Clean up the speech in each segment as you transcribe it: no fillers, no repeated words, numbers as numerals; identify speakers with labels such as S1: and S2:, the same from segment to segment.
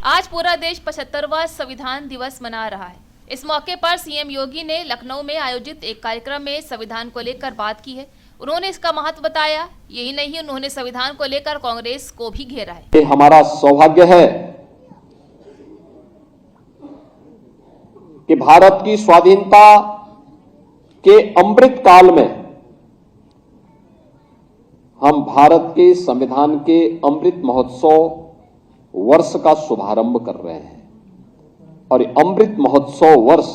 S1: आज पूरा देश 75वां संविधान दिवस मना रहा है। इस मौके पर सीएम योगी ने लखनऊ में आयोजित एक कार्यक्रम में संविधान को लेकर बात की है। उन्होंने इसका महत्व बताया। यही नहीं, उन्होंने संविधान को लेकर कांग्रेस को भी घेरा है।
S2: ये हमारा सौभाग्य है कि भारत की स्वाधीनता के अमृत काल में हम भारत के संविधान के अमृत महोत्सव वर्ष का शुभारंभ कर रहे हैं और अमृत महोत्सव वर्ष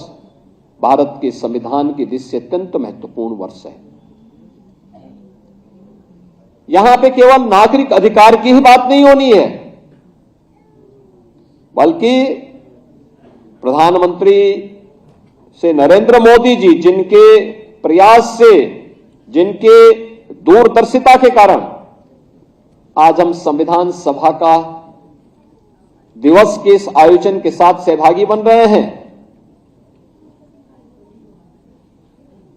S2: भारत के संविधान की दृष्टि से अत्यंत महत्वपूर्ण वर्ष है। यहां पे केवल नागरिक अधिकार की ही बात नहीं होनी है, बल्कि प्रधानमंत्री से नरेंद्र मोदी जी जिनके प्रयास से, जिनके दूरदर्शिता के कारण आज हम संविधान सभा का दिवस के इस आयोजन के साथ सहभागी बन रहे हैं,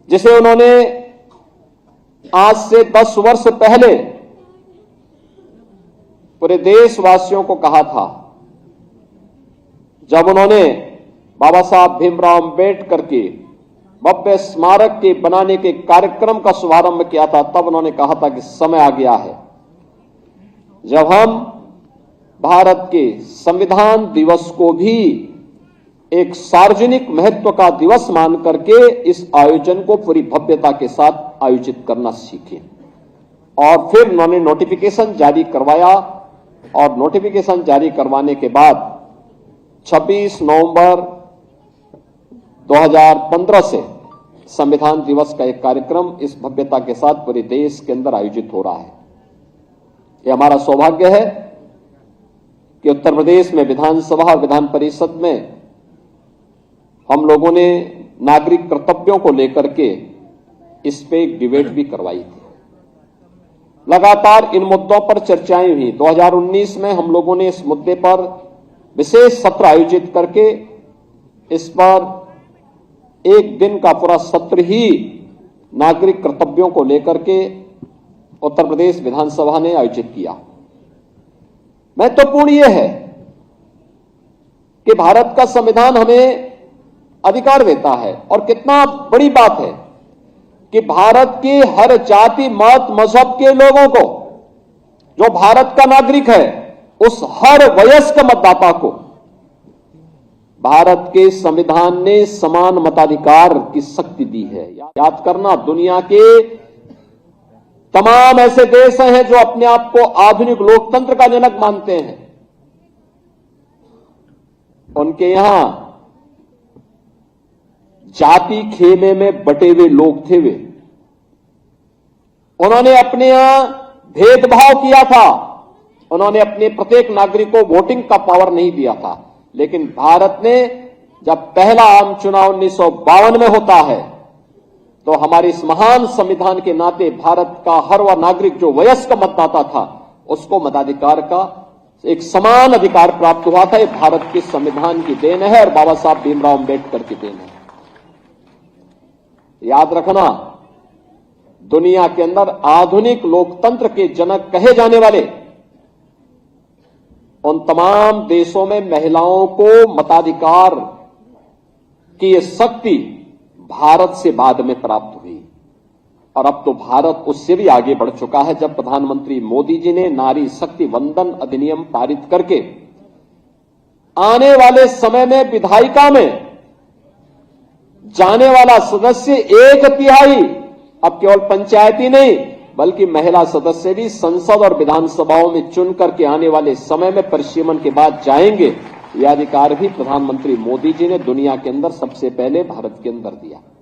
S2: जिसे उन्होंने आज से 10 वर्ष पहले पूरे देशवासियों को कहा था, जब उन्होंने बाबा साहब भीमराव अंबेडकर के भव्य स्मारक के बनाने के कार्यक्रम का शुभारंभ किया था। तब उन्होंने कहा था कि समय आ गया है जब हम भारत के संविधान दिवस को भी एक सार्वजनिक महत्व का दिवस मान करके इस आयोजन को पूरी भव्यता के साथ आयोजित करना सीखें। और फिर उन्होंने नोटिफिकेशन जारी करवाया और नोटिफिकेशन जारी करवाने के बाद 26 नवंबर 2015 से संविधान दिवस का एक कार्यक्रम इस भव्यता के साथ पूरे देश के अंदर आयोजित हो रहा है। यह हमारा सौभाग्य है कि उत्तर प्रदेश में विधानसभा और विधान परिषद में हम लोगों ने नागरिक कर्तव्यों को लेकर के इस पे एक डिबेट भी करवाई थी। लगातार इन मुद्दों पर चर्चाएं हुई। 2019 में हम लोगों ने इस मुद्दे पर विशेष सत्र आयोजित करके इस पर एक दिन का पूरा सत्र ही नागरिक कर्तव्यों को लेकर के उत्तर प्रदेश विधानसभा ने आयोजित किया। महत्वपूर्ण यह है कि भारत का संविधान हमें अधिकार देता है और कितना बड़ी बात है कि भारत के हर जाति, मत, मजहब के लोगों को, जो भारत का नागरिक है, उस हर वयस्क मतदाता को भारत के संविधान ने समान मताधिकार की शक्ति दी है। याद करना, दुनिया के तमाम ऐसे देश हैं जो अपने आप को आधुनिक लोकतंत्र का जनक मानते हैं। उनके यहां जाति खेमे में बटे हुए लोग थे। वे उन्होंने अपने यहां भेदभाव किया था। उन्होंने अपने प्रत्येक नागरिक को वोटिंग का पावर नहीं दिया था। लेकिन भारत ने जब पहला आम चुनाव 1952 में होता है तो हमारे इस महान संविधान के नाते भारत का हर वह नागरिक जो वयस्क मतदाता था उसको मताधिकार का एक समान अधिकार प्राप्त हुआ था। यह भारत के संविधान की देन है और बाबा साहब भीमराव अंबेडकर की देन है। याद रखना, दुनिया के अंदर आधुनिक लोकतंत्र के जनक कहे जाने वाले उन तमाम देशों में महिलाओं को मताधिकार की यह शक्ति भारत से बाद में प्राप्त हुई और अब तो भारत उससे भी आगे बढ़ चुका है। जब प्रधानमंत्री मोदी जी ने नारी शक्ति वंदन अधिनियम पारित करके आने वाले समय में विधायिका में जाने वाला सदस्य 1/3 अब केवल पंचायती नहीं बल्कि महिला सदस्य भी संसद और विधानसभाओं में चुन करके आने वाले समय में परिसीमन के बाद जाएंगे। यह अधिकार भी प्रधानमंत्री मोदी जी ने दुनिया के अंदर सबसे पहले भारत के अंदर दिया।